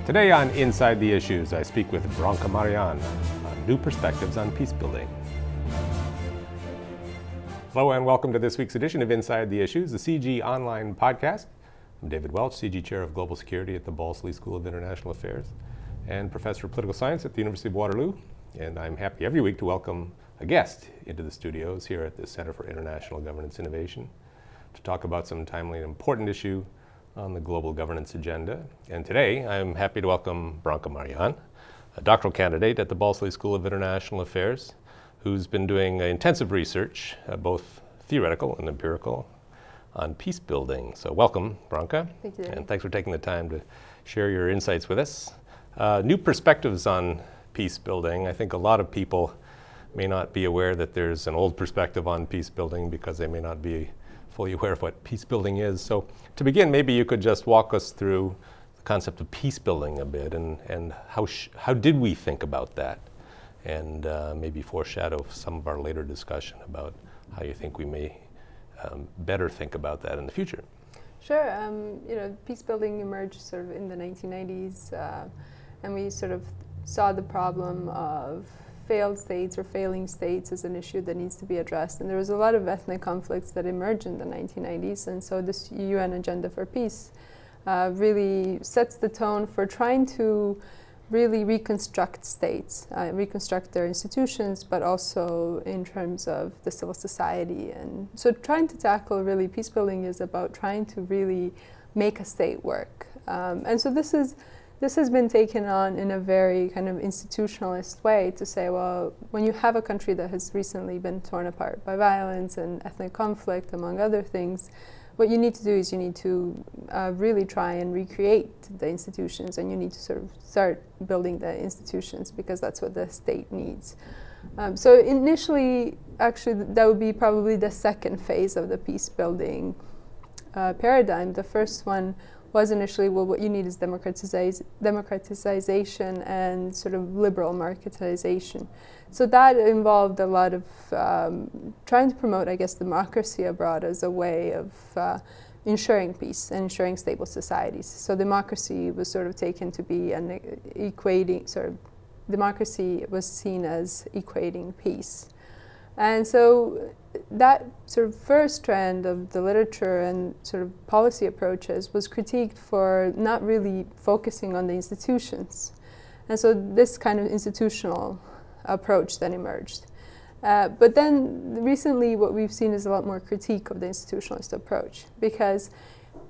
Today on Inside the Issues, I speak with Branka Marijan on new perspectives on peacebuilding. Hello and welcome to this week's edition of Inside the Issues, the CIGI online podcast. I'm David Welch, CIGI Chair of Global Security at the Balsillie School of International Affairs and Professor of Political Science at the University of Waterloo. And I'm happy every week to welcome a guest into the studios here at the Center for International Governance Innovation to talk about some timely and important issue on the global governance agenda. And today, I'm happy to welcome Branka Marijan, a doctoral candidate at the Balsillie School of International Affairs, who's been doing intensive research, both theoretical and empirical, on peace building. So welcome, Branka. Thank you. And thanks for taking the time to share your insights with us. New perspectives on peace building. I think a lot of people may not be aware that there's an old perspective on peace building because they may not be fully aware of what peace building is. So to begin, maybe you could just walk us through the concept of peace building a bit and how did we think about that? And maybe foreshadow some of our later discussion about how you think we may better think about that in the future. Sure. Peace building emerged sort of in the 1990s, and we sort of saw the problem of failed states or failing states as an issue that needs to be addressed. And there was a lot of ethnic conflicts that emerged in the 1990s, and so this UN Agenda for Peace really sets the tone for trying to really reconstruct states, reconstruct their institutions, but also in terms of the civil society. And so trying to tackle really peace building is about trying to really make a state work. And so this has been taken on in a very kind of institutionalist way to say, well, when you have a country that has recently been torn apart by violence and ethnic conflict, among other things, what you need to do is you need to really try and recreate the institutions, and you need to sort of start building the institutions because that's what the state needs. So initially, actually, that would be probably the second phase of the peace building paradigm. The first one was initially, well, what you need is democratization and sort of liberal marketization. So that involved a lot of trying to promote, I guess, democracy abroad as a way of ensuring peace and ensuring stable societies. So democracy was sort of taken to be an democracy was seen as equating peace. And so that sort of first trend of the literature and sort of policy approaches was critiqued for not really focusing on the institutions. And so this kind of institutional approach then emerged. But then recently what we've seen is a lot more critique of the institutionalist approach, because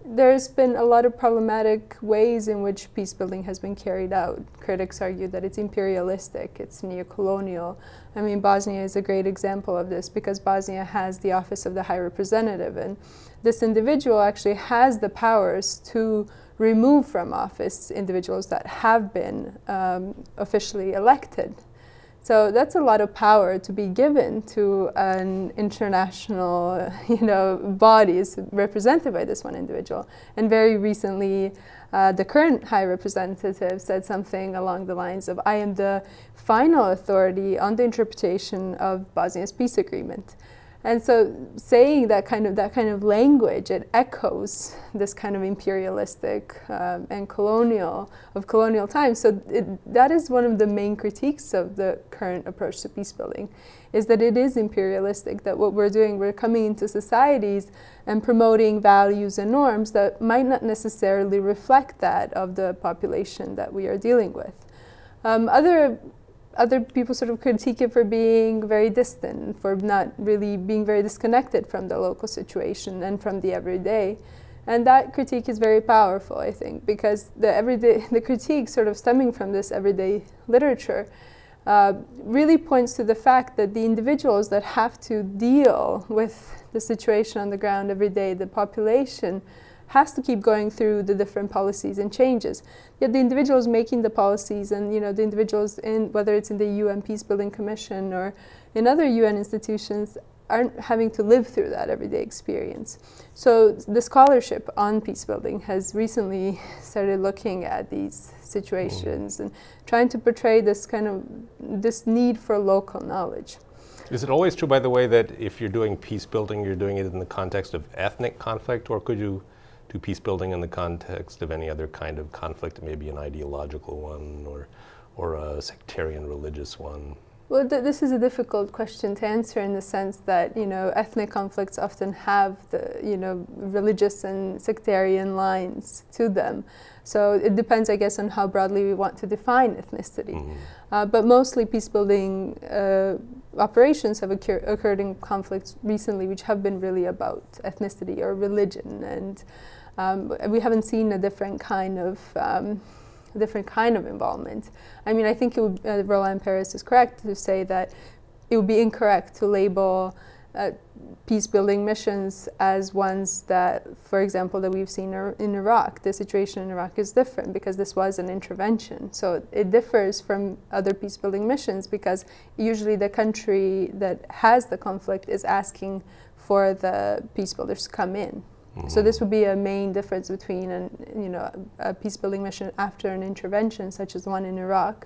there's been a lot of problematic ways in which peace building has been carried out. Critics argue that it's imperialistic, it's neo-colonial. I mean, Bosnia is a great example of this because Bosnia has the office of the High Representative, and this individual actually has the powers to remove from office individuals that have been officially elected. So that's a lot of power to be given to an international, bodies represented by this one individual. And very recently, the current High Representative said something along the lines of, I am the final authority on the interpretation of Bosnia's peace agreement. And so saying that kind of language, it echoes this kind of imperialistic and colonial times. So that is one of the main critiques of the current approach to peace building, is that it is imperialistic, that what we're doing, we're coming into societies and promoting values and norms that might not necessarily reflect that of the population that we are dealing with. Other people sort of critique it for being very distant, for not really being very disconnected from the local situation and from the everyday. And that critique is very powerful, I think, because the critique sort of stemming from this everyday literature really points to the fact that the individuals that have to deal with the situation on the ground every day, the population, has to keep going through the different policies and changes. Yet the individuals making the policies and the individuals in, whether it's in the UN Peacebuilding Commission or in other UN institutions, aren't having to live through that everyday experience. So the scholarship on peacebuilding has recently started looking at these situations and trying to portray this need for local knowledge. Is it always true, by the way, that if you're doing peace building, you're doing it in the context of ethnic conflict, or could you do peace building in the context of any other kind of conflict, maybe an ideological one or a sectarian religious one? Well, this is a difficult question to answer in the sense that, ethnic conflicts often have the, religious and sectarian lines to them. So it depends, I guess, on how broadly we want to define ethnicity. Mm-hmm. But mostly peacebuilding operations have occurred in conflicts recently which have been really about ethnicity or religion. And we haven't seen a different kind of involvement. I mean, I think it would, Roland Paris is correct to say that it would be incorrect to label peace-building missions as ones that, for example, that we've seen in Iraq. The situation in Iraq is different because this was an intervention. So it differs from other peace-building missions because usually the country that has the conflict is asking for the peace builders to come in. So this would be a main difference between a peace-building mission after an intervention, such as the one in Iraq,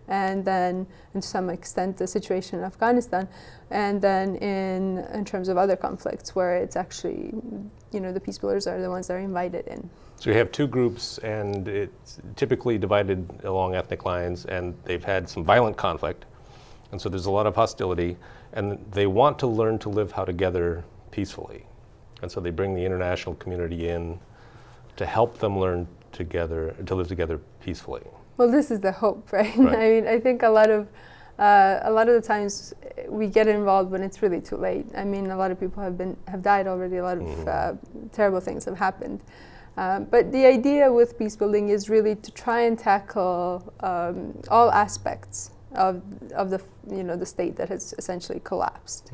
and then, to some extent, the situation in Afghanistan, and then in terms of other conflicts where it's actually, the peace builders are the ones that are invited in. So you have two groups, and it's typically divided along ethnic lines, and they've had some violent conflict, and so there's a lot of hostility, and they want to learn to live together peacefully. And so they bring the international community in to help them learn together, to live together peacefully. Well, this is the hope, right? I mean, I think a lot of the times we get involved when it's really too late. I mean, a lot of people have died already. A lot of terrible things have happened. But the idea with peace building is really to try and tackle all aspects of the state that has essentially collapsed.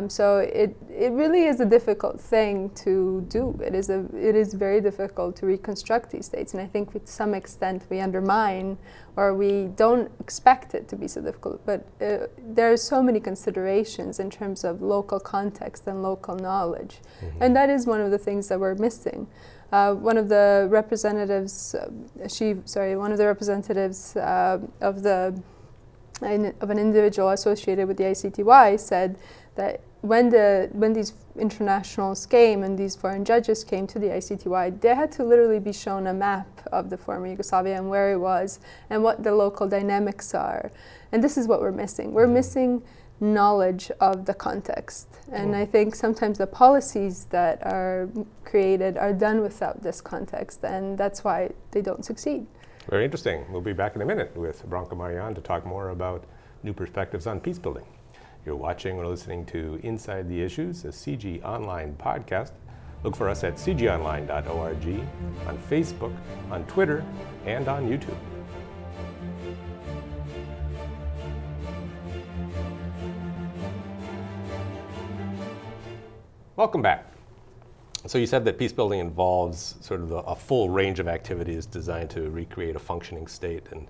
So it really is a difficult thing to do. It is very difficult to reconstruct these states, and I think to some extent we undermine or we don't expect it to be so difficult. But there are so many considerations in terms of local context and local knowledge, and that is one of the things that we're missing. One of the representatives, of an individual associated with the ICTY said that when these internationals came and these foreign judges came to the ICTY, they had to literally be shown a map of the former Yugoslavia and where it was and what the local dynamics are. And this is what we're missing. We're missing knowledge of the context. And I think sometimes the policies that are created are done without this context, and that's why they don't succeed. Very interesting. We'll be back in a minute with Branka Marijan to talk more about new perspectives on peace building. You're watching or listening to Inside the Issues, a CIGI online podcast. Look for us at cgionline.org, on Facebook, on Twitter, and on YouTube. Welcome back. So you said that peace building involves sort of a full range of activities designed to recreate a functioning state, and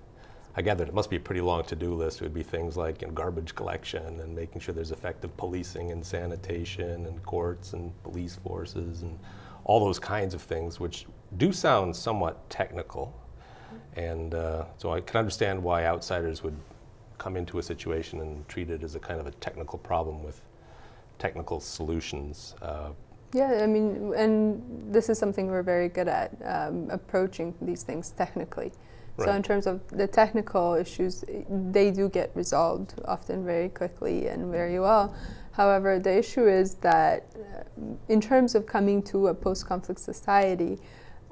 I gather it must be a pretty long to-do list. It would be things like garbage collection and making sure there's effective policing and sanitation and courts and police forces and all those kinds of things, which do sound somewhat technical. And so I can understand why outsiders would come into a situation and treat it as a kind of a technical problem with technical solutions. Yeah, I mean, and this is something we're very good at, approaching these things technically. Right. So in terms of the technical issues, they do get resolved often very quickly and very well. However, the issue is that in terms of coming to a post-conflict society,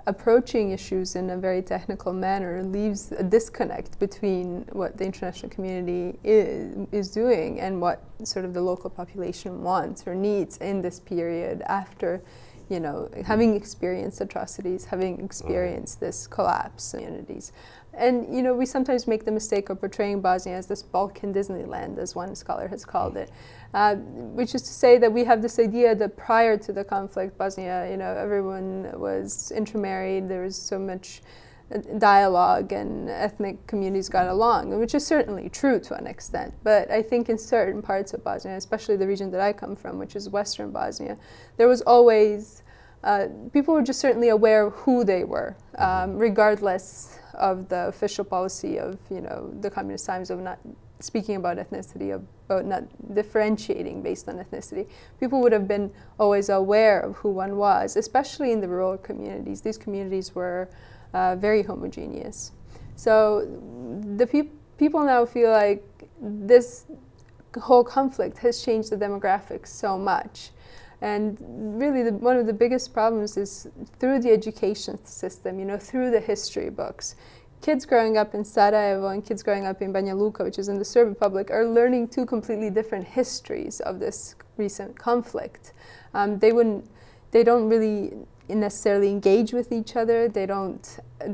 approaching issues in a very technical manner leaves a disconnect between what the international community is doing and what sort of the local population wants or needs in this period after, having experienced atrocities, having experienced this collapse in communities. And, we sometimes make the mistake of portraying Bosnia as this Balkan Disneyland, as one scholar has called it, which is to say that we have this idea that prior to the conflict, Bosnia, everyone was intermarried, there was so much dialogue and ethnic communities got along, which is certainly true to an extent. But I think in certain parts of Bosnia, especially the region that I come from, which is Western Bosnia, there was always, people were just certainly aware of who they were, regardless of the official policy of the communist times of not speaking about ethnicity, about not differentiating based on ethnicity. People would have been always aware of who one was, especially in the rural communities. These communities were very homogeneous. So the people now feel like this whole conflict has changed the demographics so much. And really one of the biggest problems is through the education system, you know, through the history books. Kids growing up in Sarajevo and kids growing up in Banja Luka, which is in the Serb Republic, are learning two completely different histories of this recent conflict. They don't really necessarily engage with each other. They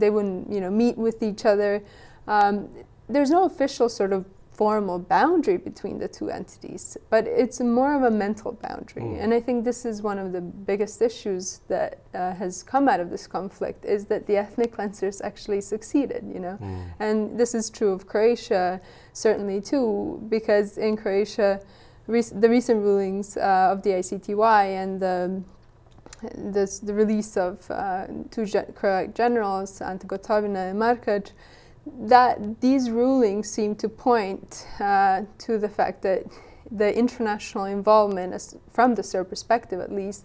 wouldn't, you know, meet with each other. There's no official sort of formal boundary between the two entities, but it's more of a mental boundary. And I think this is one of the biggest issues that has come out of this conflict, is that the ethnic cleansers actually succeeded, you know. And this is true of Croatia certainly too, because in Croatia the recent rulings of the ICTY and the release of two Croat generals, Ante Gotovina and Markac, that these rulings seem to point to the fact that the international involvement, from the Serb perspective at least,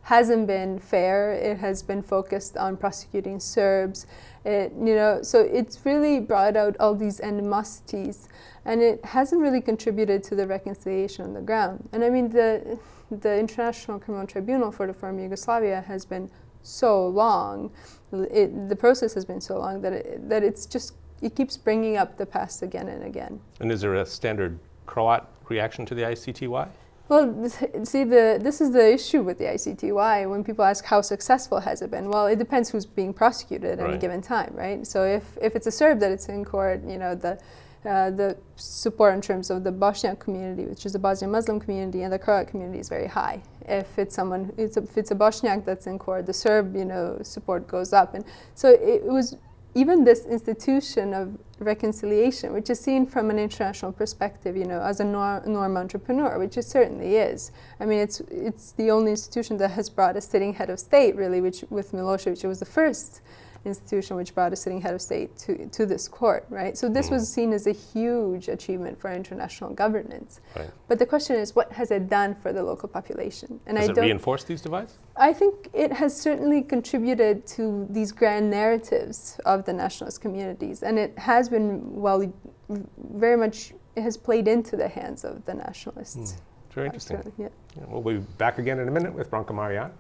hasn't been fair. It has been focused on prosecuting Serbs. You know, so it's really brought out all these animosities, and it hasn't really contributed to the reconciliation on the ground. And I mean, the International Criminal Tribunal for the former Yugoslavia has been so long, the process has been so long that it keeps bringing up the past again and again. And is there a standard Croat reaction to the ICTY? Well, see, this is the issue with the ICTY. When people ask how successful has it been, well, it depends who's being prosecuted at any given time, right? So if it's a Serb that it's in court, you know, the support in terms of the Bosniak community, which is the Bosnian Muslim community, and the Croat community is very high. If it's a Bosniak that's in court, the Serb, you know, support goes up. And so it was even this institution of reconciliation, which is seen from an international perspective, you know, as a norm entrepreneur, which it certainly is. I mean, it's the only institution that has brought a sitting head of state, really, which with Milosevic, it was the first institution which brought a sitting head of state to this court, right? So this was seen as a huge achievement for international governance. Right. But the question is, what has it done for the local population? And Has it reinforced these divides? I think it has certainly contributed to these grand narratives of the nationalist communities, and it has been, well, very much, it has played into the hands of the nationalists. Very interesting. Yeah. We'll be back again in a minute with Branka Marijan.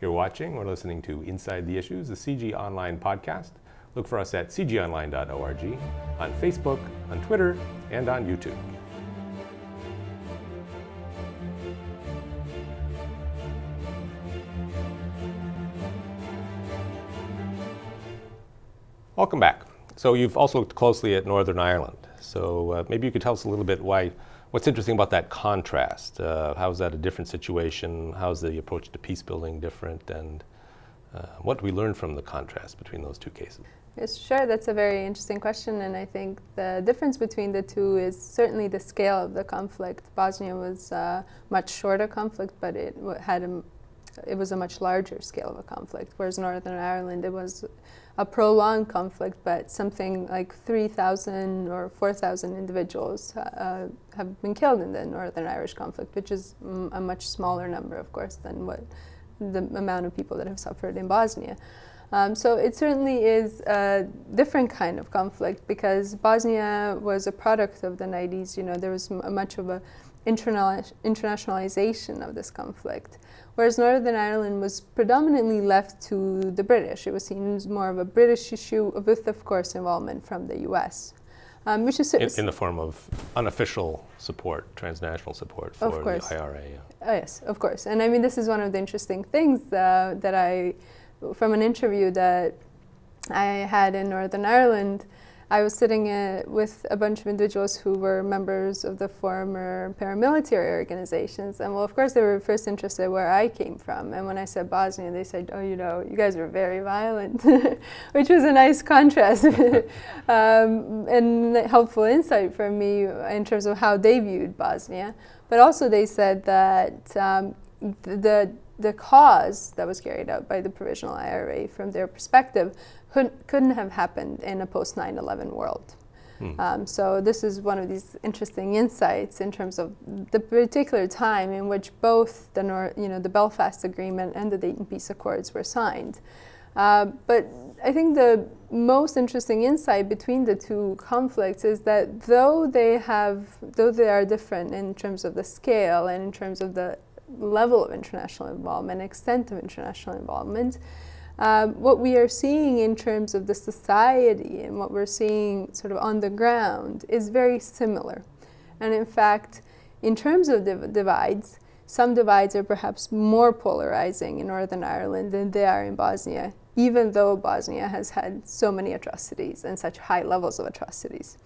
You're watching or listening to Inside the Issues, the CIGI Online podcast. Look for us at cgionline.org, on Facebook, on Twitter, and on YouTube. Welcome back. So you've also looked closely at Northern Ireland. So maybe you could tell us a little bit what's interesting about that contrast. How is that a different situation? How's the approach to peace building different? And what do we learn from the contrast between those two cases? Yes, sure. That's a very interesting question. And I think the difference between the two is certainly the scale of the conflict. Bosnia was a much shorter conflict, but it was a much larger scale of a conflict. Whereas Northern Ireland, it was a prolonged conflict, but something like 3,000 or 4,000 individuals have been killed in the Northern Irish conflict, which is a much smaller number, of course, than what the amount of people that have suffered in Bosnia. So it certainly is a different kind of conflict, because Bosnia was a product of the 90s. You know, there was much of a internationalization of this conflict, whereas Northern Ireland was predominantly left to the British. It was seen as more of a British issue, with, of course, involvement from the US. Which is in the form of unofficial support, transnational support for the IRA. Yeah. Oh, yes, of course. And I mean, this is one of the interesting things that from an interview that I had in Northern Ireland. I was sitting with a bunch of individuals who were members of the former paramilitary organizations. And well, of course, they were first interested where I came from. And when I said Bosnia, they said, oh, you know, you guys are very violent, which was a nice contrast and helpful insight for me in terms of how they viewed Bosnia. But also they said that the cause that was carried out by the Provisional IRA, from their perspective, couldn't have happened in a post 9/11 world. So this is one of these interesting insights in terms of the particular time in which both the Belfast Agreement and the Dayton Peace Accords were signed. But I think the most interesting insight between the two conflicts is that though they are different in terms of the scale and in terms of the level of international involvement, extent of international involvement, what we are seeing in terms of the society and what we're seeing sort of on the ground is very similar. And in fact, in terms of divides, some divides are perhaps more polarizing in Northern Ireland than they are in Bosnia, even though Bosnia has had so many atrocities and such high levels of atrocities.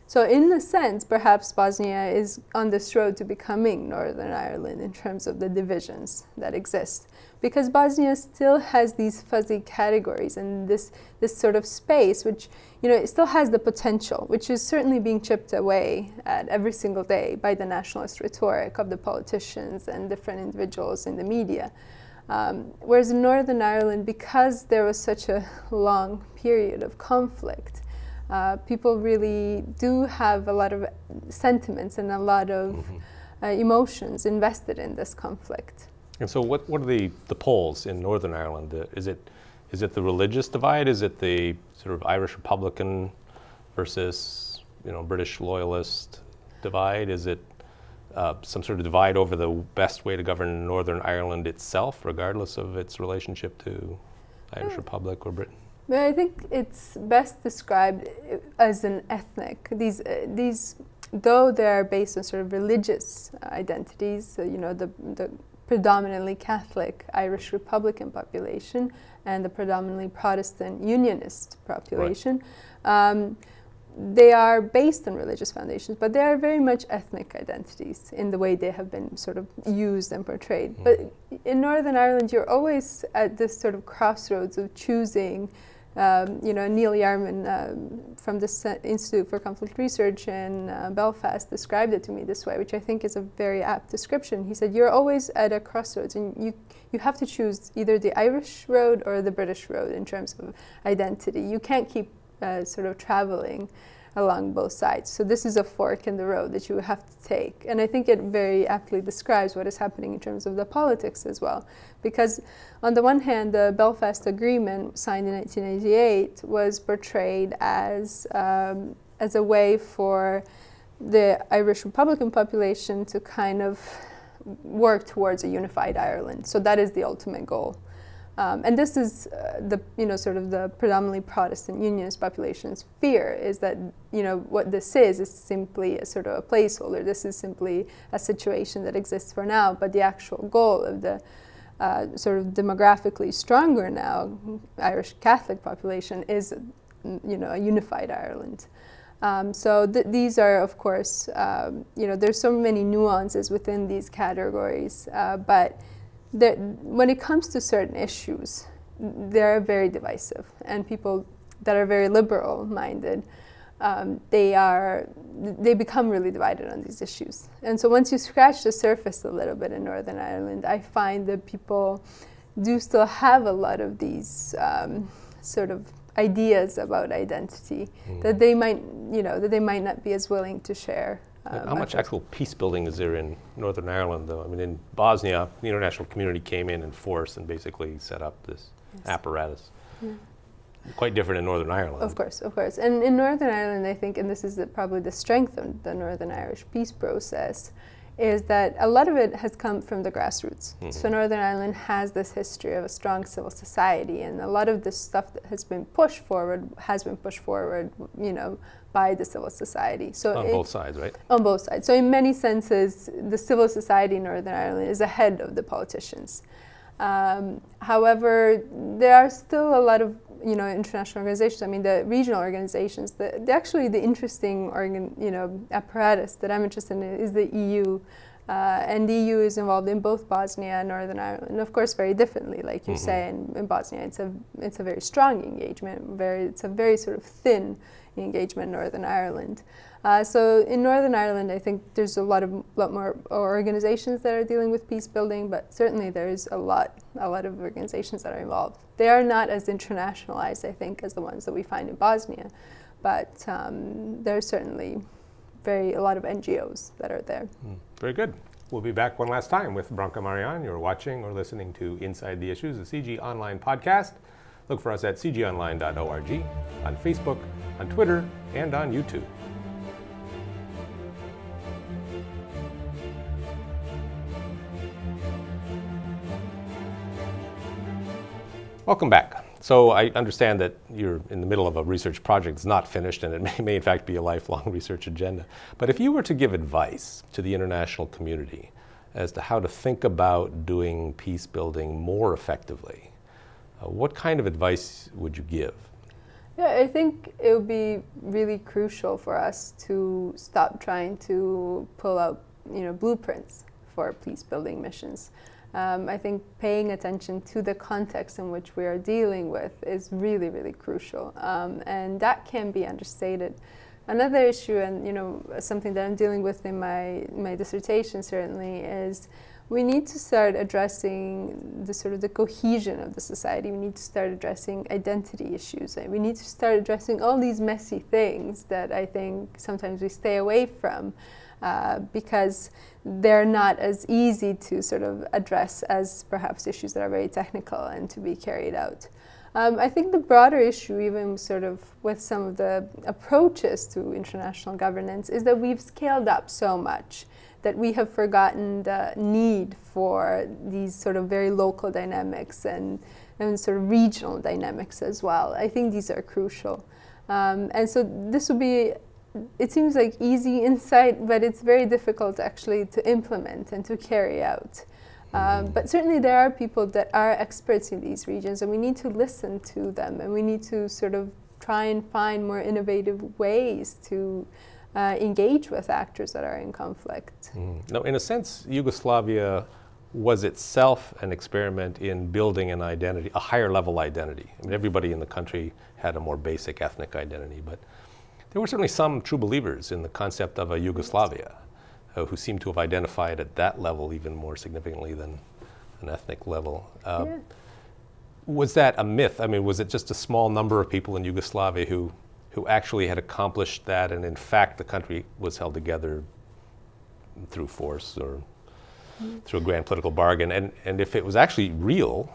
So in a sense, perhaps Bosnia is on this road to becoming Northern Ireland in terms of the divisions that exist, because Bosnia still has these fuzzy categories and this sort of space which, it still has the potential, which is certainly being chipped away at every single day by the nationalist rhetoric of the politicians and different individuals in the media. Whereas in Northern Ireland, because there was such a long period of conflict, people really do have a lot of sentiments and a lot of emotions invested in this conflict. And so what are the poles in Northern Ireland? Is it the religious divide? Is it the sort of Irish Republican versus British loyalist divide? Is it some sort of divide over the best way to govern Northern Ireland itself, regardless of its relationship to Irish Republic or Britain? But I think it's best described as an ethnic. These, though they are based on sort of religious identities, the predominantly Catholic Irish Republican population and the predominantly Protestant Unionist population, right. They are based on religious foundations, but they are very much ethnic identities in the way they have been sort of used and portrayed. But in Northern Ireland, you're always at this sort of crossroads of choosing. Neil Yarman from the Institute for Conflict Research in Belfast described it to me this way, which I think is a very apt description. He said, you're always at a crossroads and you have to choose either the Irish road or the British road in terms of identity. You can't keep sort of traveling along both sides. So this is a fork in the road that you have to take. And I think it very aptly describes what is happening in terms of the politics as well. Because on the one hand, the Belfast Agreement, signed in 1988, was portrayed as a way for the Irish Republican population to kind of work towards a unified Ireland. So that is the ultimate goal. And this is sort of the predominantly Protestant Unionist population's fear, is that, what this is simply a sort of a placeholder. This is simply a situation that exists for now, but the actual goal of the sort of demographically stronger now Irish Catholic population is, a unified Ireland. So these are, of course, there's so many nuances within these categories, but when it comes to certain issues, they're very divisive, and people that are very liberal-minded, they become really divided on these issues. And so once you scratch the surface a little bit in Northern Ireland, I find that people do still have a lot of these sort of ideas about identity that they might not be as willing to share. How much actual peace building is there in Northern Ireland, though? I mean, in Bosnia, the international community came in force and basically set up this apparatus. Yeah. Quite different in Northern Ireland. Of course. And in Northern Ireland, I think, and this is probably the strength of the Northern Irish peace process, is that a lot of it has come from the grassroots. So Northern Ireland has this history of a strong civil society, and a lot of this stuff that has been pushed forward by the civil society. So on both sides, right? On both sides. So in many senses, the civil society in Northern Ireland is ahead of the politicians. However, there are still a lot of international organizations. I mean, the regional organizations. The interesting apparatus that I'm interested in is the EU, and the EU is involved in both Bosnia and Northern Ireland, and of course very differently, like you say. In Bosnia, it's a very strong engagement. It's a very sort of thin engagement in Northern Ireland. So in Northern Ireland, I think there's a lot more organizations that are dealing with peace building, but certainly there's a lot of organizations that are involved. They are not as internationalized, I think, as the ones that we find in Bosnia, but there are certainly a lot of NGOs that are there. Very good. We'll be back one last time with Branka Marijan. You're watching or listening to Inside the Issues, a CIGI online podcast. Look for us at cgonline.org, on Facebook, on Twitter, and on YouTube. Welcome back. So I understand that you're in the middle of a research project that's not finished, and it may in fact be a lifelong research agenda. But if you were to give advice to the international community as to how to think about doing peace building more effectively, what kind of advice would you give? Yeah, I think it would be really crucial for us to stop trying to pull out, blueprints for peace building missions. I think paying attention to the context in which we are dealing with is really, really crucial, and that can be understated. Another issue, and something that I'm dealing with in my dissertation certainly, is we need to start addressing the cohesion of the society. We need to start addressing identity issues. We need to start addressing all these messy things that I think sometimes we stay away from. Because they're not as easy to sort of address as perhaps issues that are very technical and to be carried out. I think the broader issue, even sort of with some of the approaches to international governance, is that we've scaled up so much that we have forgotten the need for these sort of very local dynamics and sort of regional dynamics as well. I think these are crucial. And so this would be, it seems like easy insight, but it's very difficult actually to implement and to carry out. But certainly there are people that are experts in these regions, and we need to listen to them, and we need to sort of try and find more innovative ways to engage with actors that are in conflict. Now, in a sense, Yugoslavia was itself an experiment in building an identity, a higher level identity. I mean, everybody in the country had a more basic ethnic identity, but there were certainly some true believers in the concept of a Yugoslavia who seemed to have identified at that level even more significantly than an ethnic level. Was that a myth? I mean, was it just a small number of people in Yugoslavia who actually had accomplished that, and in fact the country was held together through force or through a grand political bargain? And if it was actually real,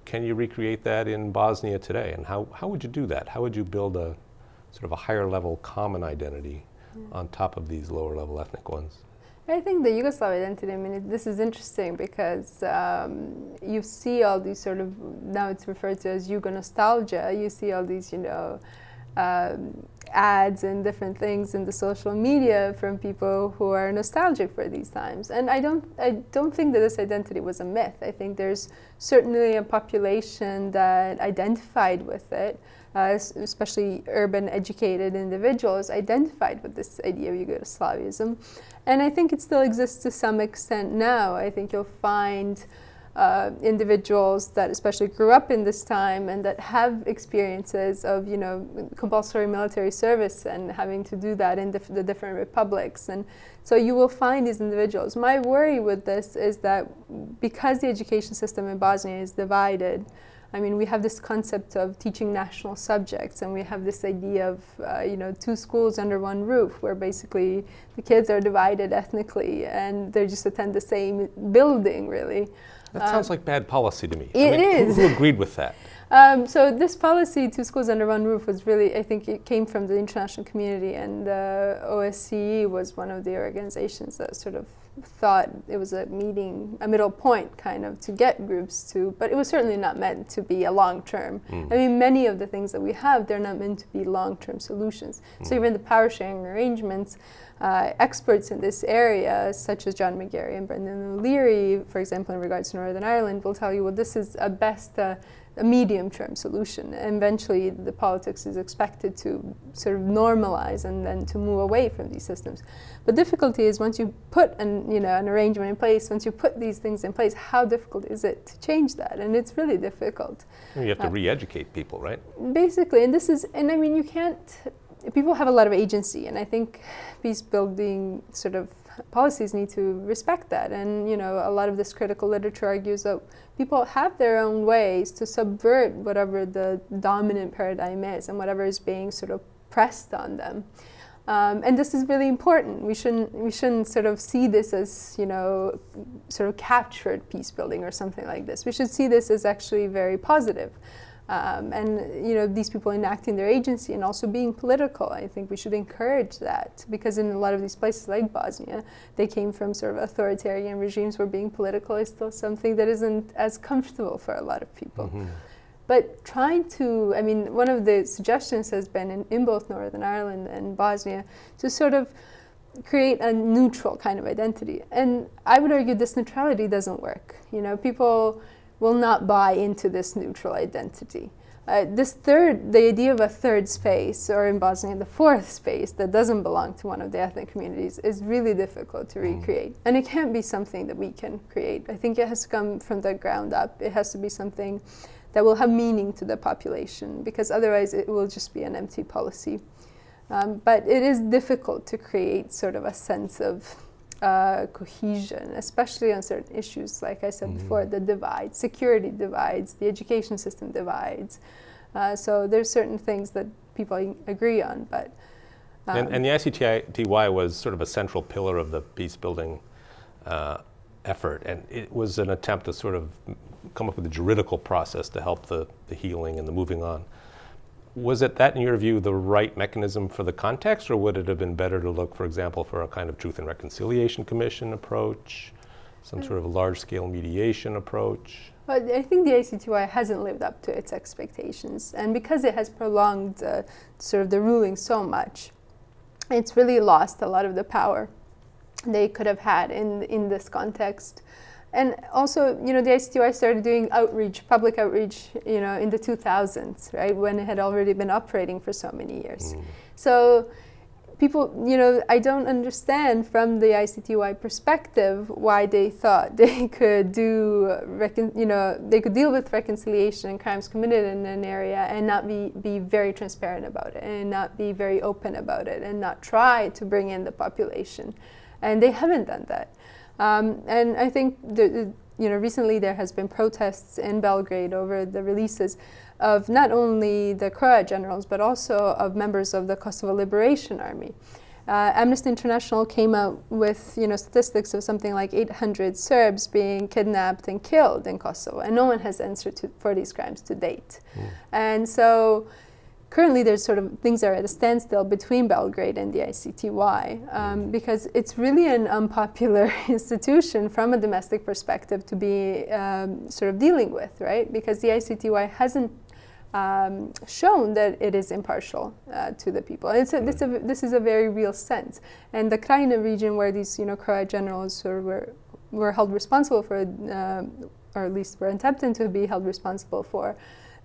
can you recreate that in Bosnia today? And how would you do that? How would you build a sort of a higher level common identity on top of these lower level ethnic ones? I think the Yugoslav identity, I mean, this is interesting because you see all these sort of, now it's referred to as Yugo nostalgia. You see all these, ads and different things in the social media from people who are nostalgic for these times. And I don't think that this identity was a myth. I think there's certainly a population that identified with it, especially urban educated individuals identified with this idea of Yugoslavism. And I think it still exists to some extent now. I think you'll find individuals that especially grew up in this time and that have experiences of, compulsory military service and having to do that in the different republics. And so you will find these individuals. My worry with this is that because the education system in Bosnia is divided, I mean, we have this concept of teaching national subjects, and we have this idea of, two schools under one roof, where basically the kids are divided ethnically and they just attend the same building, really. That sounds like bad policy to me. It is. Who agreed with that? So this policy, two schools under one roof, was really, I think it came from the international community, and OSCE was one of the organizations that sort of thought it was a middle point kind of to get groups to, but it was certainly not meant to be a long-term. I mean, many of the things that we have, they're not meant to be long-term solutions. So even the power-sharing arrangements, experts in this area, such as John McGarry and Brendan O'Leary, for example, in regards to Northern Ireland, will tell you, well, this is a best a medium-term solution. And eventually, the politics is expected to sort of normalize and then to move away from these systems. But difficulty is once you put an arrangement in place, once you put these things in place, how difficult is it to change that? And it's really difficult. You have to re-educate people, right? Basically, and I mean, you can't. People have a lot of agency, and I think peace-building sort of policies need to respect that. And a lot of this critical literature argues that people have their own ways to subvert whatever the dominant paradigm is and whatever is being sort of pressed on them. And this is really important. We shouldn't sort of see this as, you know, sort of captured peace building or something like this. We should see this as actually very positive. And, you know, these people enacting their agency and also being political, I think we should encourage that, because in a lot of these places like Bosnia, they came from sort of authoritarian regimes where being political is still something that isn't as comfortable for a lot of people. Mm-hmm. But trying to, I mean, one of the suggestions has been in both Northern Ireland and Bosnia to sort of create a neutral kind of identity. And I would argue this neutrality doesn't work. You know, people will not buy into this neutral identity. The idea of a third space, or in Bosnia, the fourth space that doesn't belong to one of the ethnic communities, is really difficult to recreate. And it can't be something that we can create. I think it has to come from the ground up. It has to be something that will have meaning to the population, because otherwise it will just be an empty policy. But it is difficult to create sort of a sense of cohesion, especially on certain issues, like I said before, the divides, security divides, the education system divides. So there's certain things that people agree on, but... And the ICTY was sort of a central pillar of the peace building effort, and it was an attempt to sort of come up with a juridical process to help the healing and the moving on. Was it that, in your view, the right mechanism for the context, or would it have been better to look, for example, for a kind of Truth and Reconciliation Commission approach, some sort of large-scale mediation approach? Well, I think the ICTY hasn't lived up to its expectations, and because it has prolonged sort of the ruling so much, it's really lost a lot of the power they could have had in this context. And also, you know, the ICTY started doing outreach, public outreach, you know, in the 2000s, right, when it had already been operating for so many years. So people, you know, I don't understand from the ICTY perspective why they thought they could do, you know, they could deal with reconciliation and crimes committed in an area and not be very transparent about it, and not be very open about it, and not try to bring in the population. And they haven't done that. And I think, you know, recently there has been protests in Belgrade over the releases of not only the Croat generals, but also of members of the Kosovo Liberation Army. Amnesty International came out with, you know, statistics of something like 800 Serbs being kidnapped and killed in Kosovo, and no one has answered for these crimes to date. And so currently there's sort of things are at a standstill between Belgrade and the ICTY, because it's really an unpopular institution from a domestic perspective to be sort of dealing with, right? Because the ICTY hasn't shown that it is impartial to the people. And this is a very real sense. And the Krajina region, where these, you know, Croat generals sort of were held responsible for, or at least were attempting to be held responsible for,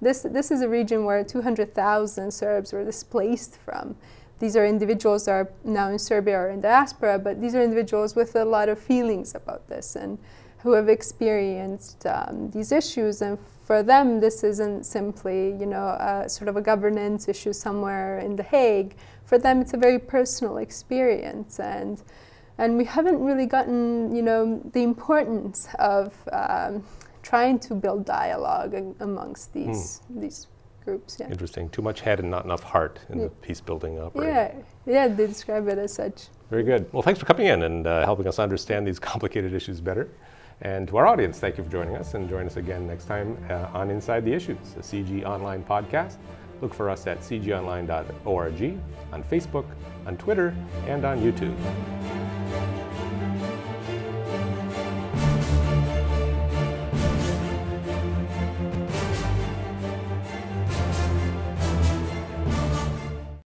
this is a region where 200,000 Serbs were displaced from. These are individuals that are now in Serbia or in diaspora, but these are individuals with a lot of feelings about this and who have experienced these issues. And for them, this isn't simply, you know, sort of a governance issue somewhere in The Hague. For them, it's a very personal experience, and we haven't really gotten, you know, the importance of trying to build dialogue amongst these groups. Yeah. Interesting. Too much head and not enough heart in the peace building operation. Yeah, they describe it as such. Very good. Well, thanks for coming in and helping us understand these complicated issues better. And to our audience, thank you for joining us, and join us again next time on Inside the Issues, a CIGI online podcast. Look for us at cgionline.org, on Facebook, on Twitter, and on YouTube.